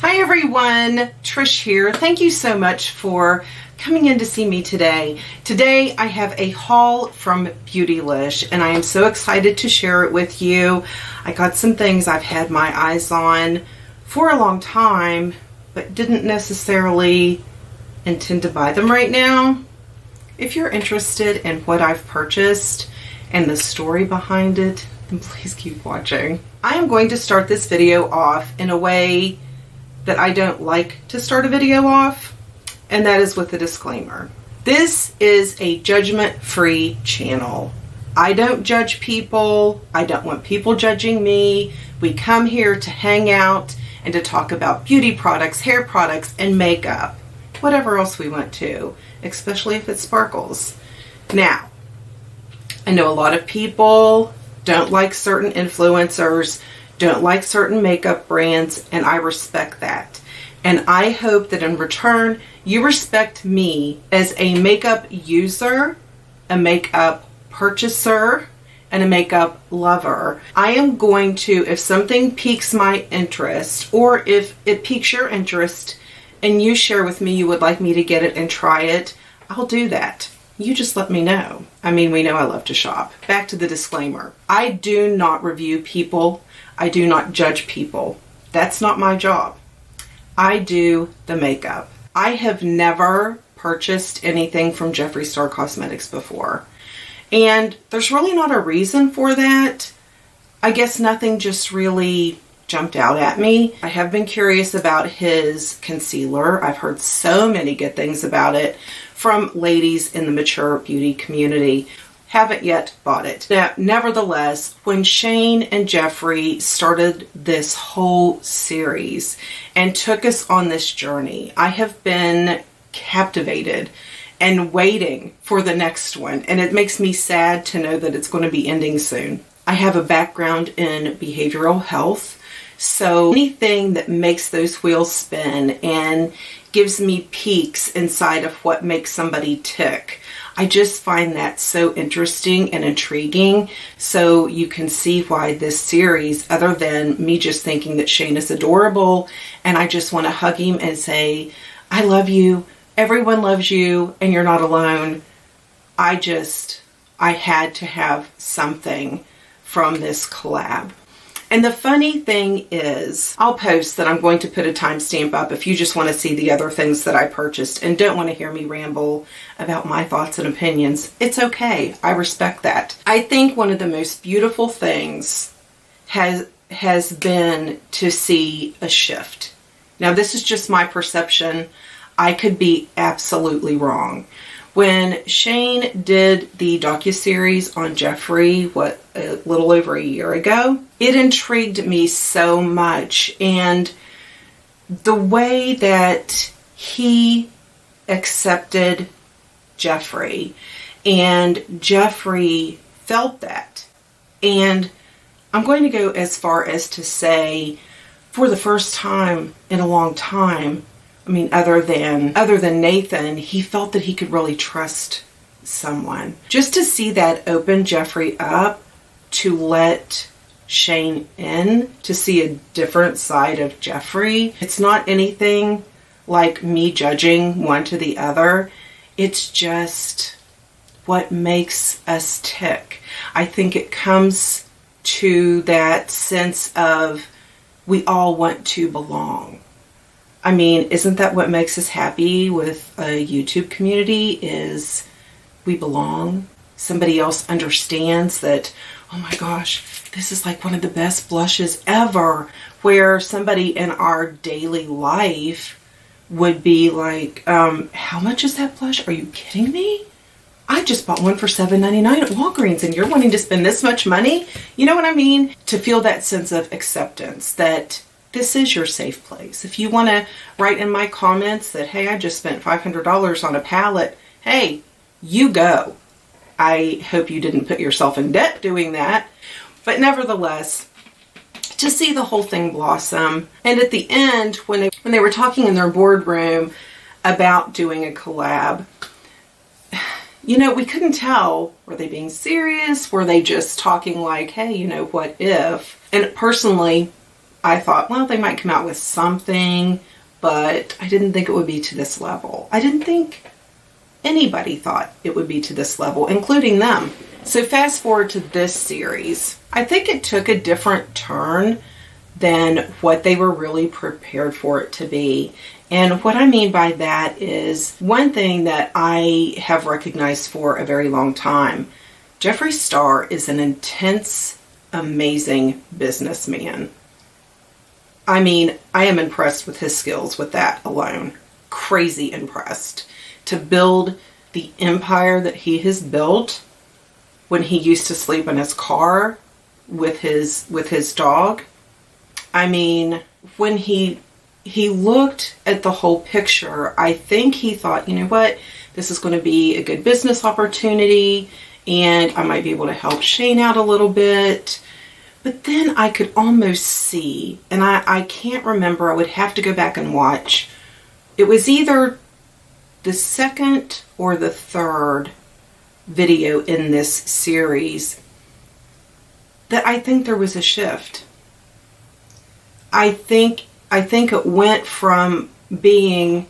Hi everyone, Trish here. Thank you so much for coming in to see me today. Today I have a haul from Beautylish and I am so excited to share it with you. I got some things I've had my eyes on for a long time but didn't necessarily intend to buy them right now. If you're interested in what I've purchased and the story behind it, then please keep watching. I am going to start this video off in a way that I don't like to start a video off, and that is with a disclaimer. This is a judgment-free channel. I don't judge people. I don't want people judging me. We come here to hang out and to talk about beauty products, hair products, and makeup. Whatever else we want to, especially if it sparkles. Now, I know a lot of people don't like certain influencers, don't like certain makeup brands, and I respect that. And I hope that in return, you respect me as a makeup user, a makeup purchaser, and a makeup lover. I am going to, if something piques my interest, or if it piques your interest, and you share with me you would like me to get it and try it, I'll do that. You just let me know. I mean, we know I love to shop. Back to the disclaimer. I do not review people. I do not judge people. That's not my job. I do the makeup. I have never purchased anything from Jeffree Star Cosmetics before. And there's really not a reason for that. I guess nothing just really jumped out at me. I have been curious about his concealer. I've heard so many good things about it from ladies in the mature beauty community. Haven't yet bought it. Now, nevertheless, when Shane and Jeffree started this whole series and took us on this journey, I have been captivated and waiting for the next one. And it makes me sad to know that it's going to be ending soon. I have a background in behavioral health, so anything that makes those wheels spin and gives me peeks inside of what makes somebody tick, I just find that so interesting and intriguing. So you can see why this series, other than me just thinking that Shane is adorable and I just want to hug him and say, I love you, everyone loves you, and you're not alone. I had to have something from this collab. And the funny thing is, I'll post that I'm going to put a timestamp up if you just want to see the other things that I purchased and don't want to hear me ramble about my thoughts and opinions. It's okay. I respect that. I think one of the most beautiful things has been to see a shift. Now, this is just my perception. I could be absolutely wrong. When Shane did the docuseries on Jeffree, a little over a year ago, it intrigued me so much. And the way that he accepted Jeffree and Jeffree felt that. And I'm going to go as far as to say, for the first time in a long time, I mean, other than Nathan, he felt that he could really trust someone. Just to see that open Jeffree up to let Shane in, to see a different side of Jeffree. It's not anything like me judging one to the other. It's just what makes us tick. I think it comes to that sense of we all want to belong. I mean, isn't that what makes us happy with a YouTube community, is we belong? Somebody else understands that, oh my gosh, this is like one of the best blushes ever, where somebody in our daily life would be like, how much is that blush? Are you kidding me? I just bought one for $7.99 at Walgreens and you're wanting to spend this much money? You know what I mean? To feel that sense of acceptance that this is your safe place. If you want to write in my comments that, hey, I just spent $500 on a palette, hey, you go. I hope you didn't put yourself in debt doing that. But nevertheless, to see the whole thing blossom. And at the end, when they were talking in their boardroom about doing a collab, you know, we couldn't tell, were they being serious? Were they just talking like, hey, you know, what if? And personally, I thought, well, they might come out with something, but I didn't think it would be to this level. I didn't think anybody thought it would be to this level, including them. So fast forward to this series. I think it took a different turn than what they were really prepared for it to be. And what I mean by that is one thing that I have recognized for a very long time. Jeffree Star is an intense, amazing businessman. I mean, I am impressed with his skills with that alone. Crazy impressed. To build the empire that he has built when he used to sleep in his car with his dog. I mean, when he looked at the whole picture, I think he thought, you know what, this is going to be a good business opportunity and I might be able to help Shane out a little bit. But then I could almost see, and I can't remember, I would have to go back and watch. It was either the second or the third video in this series that I think there was a shift. I think it went from being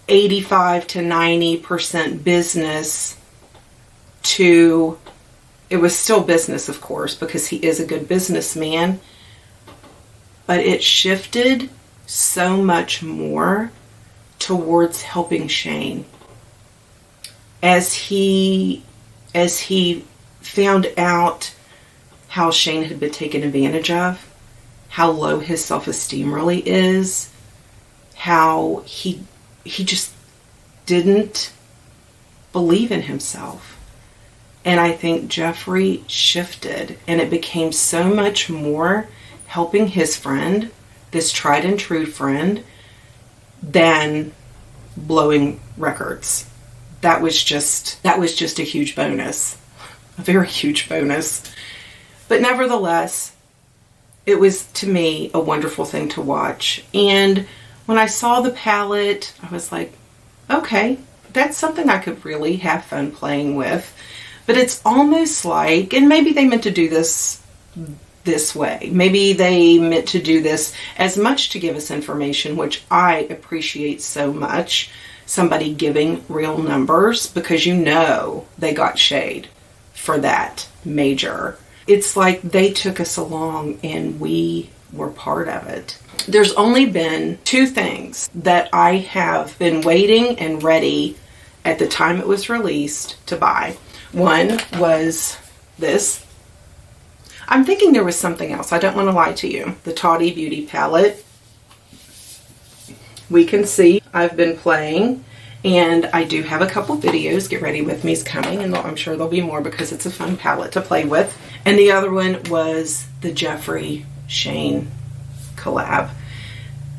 85 to 90% business to, it was still business, of course, because he is a good businessman, but it shifted so much more towards helping Shane. As he found out how Shane had been taken advantage of, how low his self-esteem really is, how he just didn't believe in himself. And I think Jeffree shifted, and it became so much more helping his friend, this tried and true friend, than blowing records. That was just a huge bonus. A very huge bonus. But nevertheless, it was, to me, a wonderful thing to watch. And when I saw the palette, I was like, okay, that's something I could really have fun playing with. But it's almost like, and maybe they meant to do this way. Maybe they meant to do this as much to give us information, which I appreciate so much. Somebody giving real numbers, because you know they got shade for that major. It's like they took us along and we were part of it. There's only been two things that I have been waiting and ready at the time it was released to buy. One was this. I'm thinking there was something else. I don't want to lie to you. The Toddy Beauty palette. We can see I've been playing, and I do have a couple videos. Get Ready With Me is coming, and I'm sure there'll be more because it's a fun palette to play with. And the other one was the Jeffree Shane collab.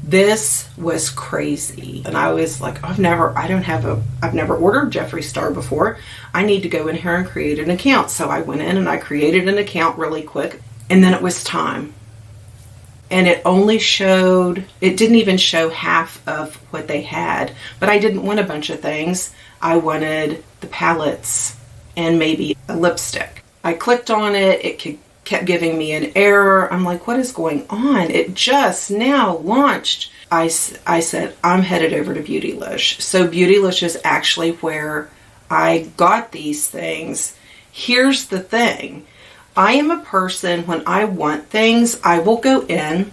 This was crazy, and I was like, I've never ordered Jeffree Star before. I need to go in here and create an account. So I went in and I created an account really quick, and then it was time. And it didn't even show half of what they had, but I didn't want a bunch of things. I wanted the palettes and maybe a lipstick. I clicked on it, it kept giving me an error. I'm like, what is going on? It just now launched. I said, I'm headed over to Beautylish. So Beautylish is actually where I got these things. Here's the thing. I am a person, when I want things, I will go in.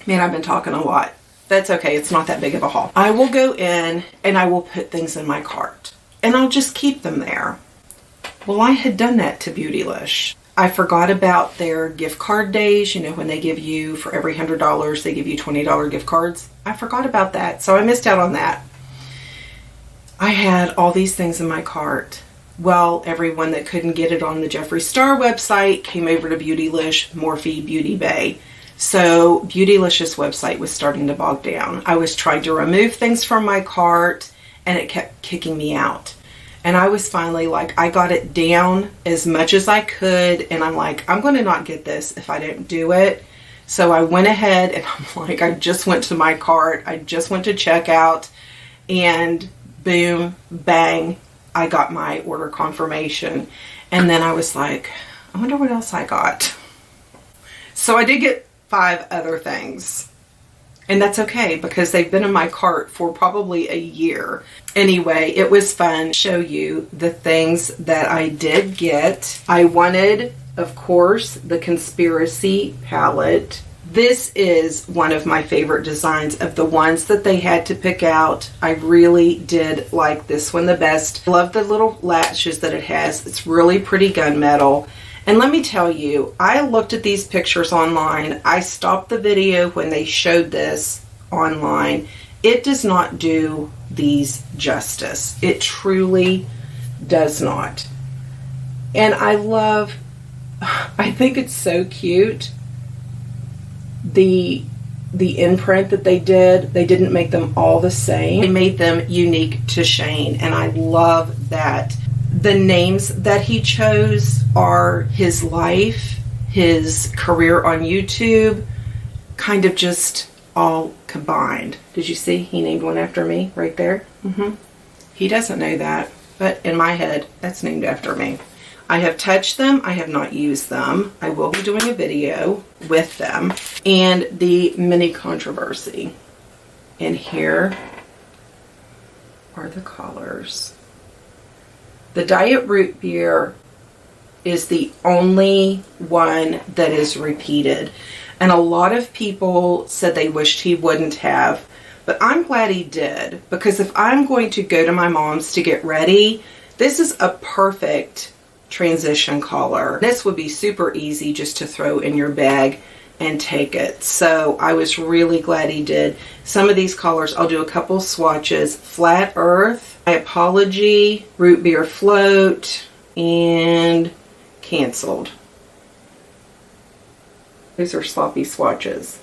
Man, I've been talking a lot. That's okay. It's not that big of a haul. I will go in and I will put things in my cart. And I'll just keep them there. Well, I had done that to Beautylish. I forgot about their gift card days, you know, when they give you, for every $100, they give you $20 gift cards. I forgot about that, so I missed out on that. I had all these things in my cart. Well, everyone that couldn't get it on the Jeffree Star website came over to Beautylish, Morphe, Beauty Bay. So Beautylish's website was starting to bog down. I was trying to remove things from my cart, and it kept kicking me out. And I was finally like, I got it down as much as I could. And I'm like, I'm going to not get this if I don't do it. So I went ahead and I'm like, I just went to my cart. I just went to checkout, and boom, bang, I got my order confirmation. And then I was like, I wonder what else I got. So I did get 5 other things. And that's okay because they've been in my cart for probably a year. Anyway, it was fun to show you the things that I did get. I wanted, of course, the Conspiracy palette. This is one of my favorite designs of the ones that they had to pick out. I really did like this one the best. I love the little latches that it has. It's really pretty gunmetal. And let me tell you, I looked at these pictures online. I stopped the video when they showed this online. It does not do these justice. It truly does not. And I think it's so cute. The imprint that they didn't make them all the same. They made them unique to Shane, and I love that. The names that he chose are his life, his career on YouTube, kind of just all combined. Did you see? He named one after me right there. He doesn't know that, but in my head, that's named after me. I have touched them. I have not used them. I will be doing a video with them. And the mini controversy. And here are the colors. The Diet Root Beer is the only one that is repeated. And a lot of people said they wished he wouldn't have. But I'm glad he did. Because if I'm going to go to my mom's to get ready, this is a perfect transition color. This would be super easy just to throw in your bag and take it. So I was really glad he did. Some of these colors, I'll do a couple swatches. Flat Earth, My Apology, Root Beer Float, and Canceled. These are sloppy swatches.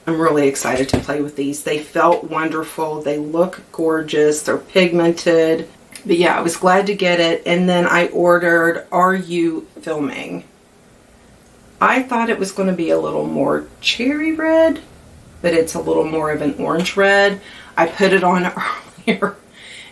I'm really excited to play with these. They felt wonderful. They look gorgeous. They're pigmented. But yeah, I was glad to get it. And then I ordered Are You Filming? I thought it was going to be a little more cherry red, but it's a little more of an orange red. I put it on earlier,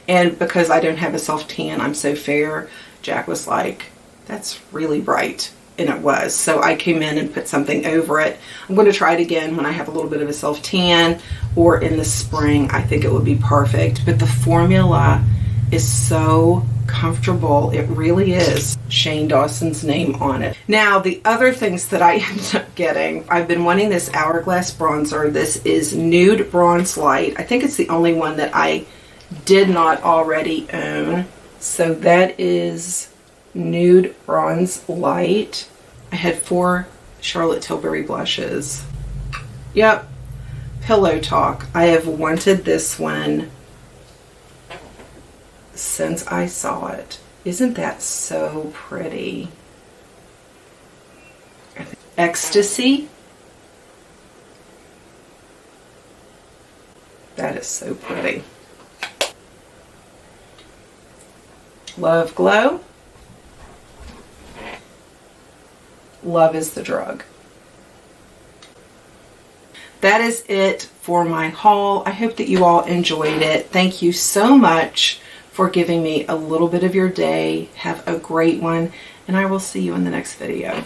and because I don't have a self tan, I'm so fair, Jack was like, that's really bright. And it was. So I came in and put something over it. I'm going to try it again when I have a little bit of a self tan, or in the spring. I think it would be perfect. But the formula is so comfortable. It really is. Shane Dawson's name on it. Now, the other things that I ended up getting, I've been wanting this Hourglass bronzer. This is Nude Bronze Light. I think it's the only one that I did not already own. So that is Nude Bronze Light. I had 4 Charlotte Tilbury blushes. Yep. Pillow Talk. I have wanted this one since I saw it. Isn't that so pretty? Ecstasy. That is so pretty. Love Glow. Love is the Drug. That is it for my haul. I hope that you all enjoyed it. Thank you so much for giving me a little bit of your day. Have a great one, and I will see you in the next video.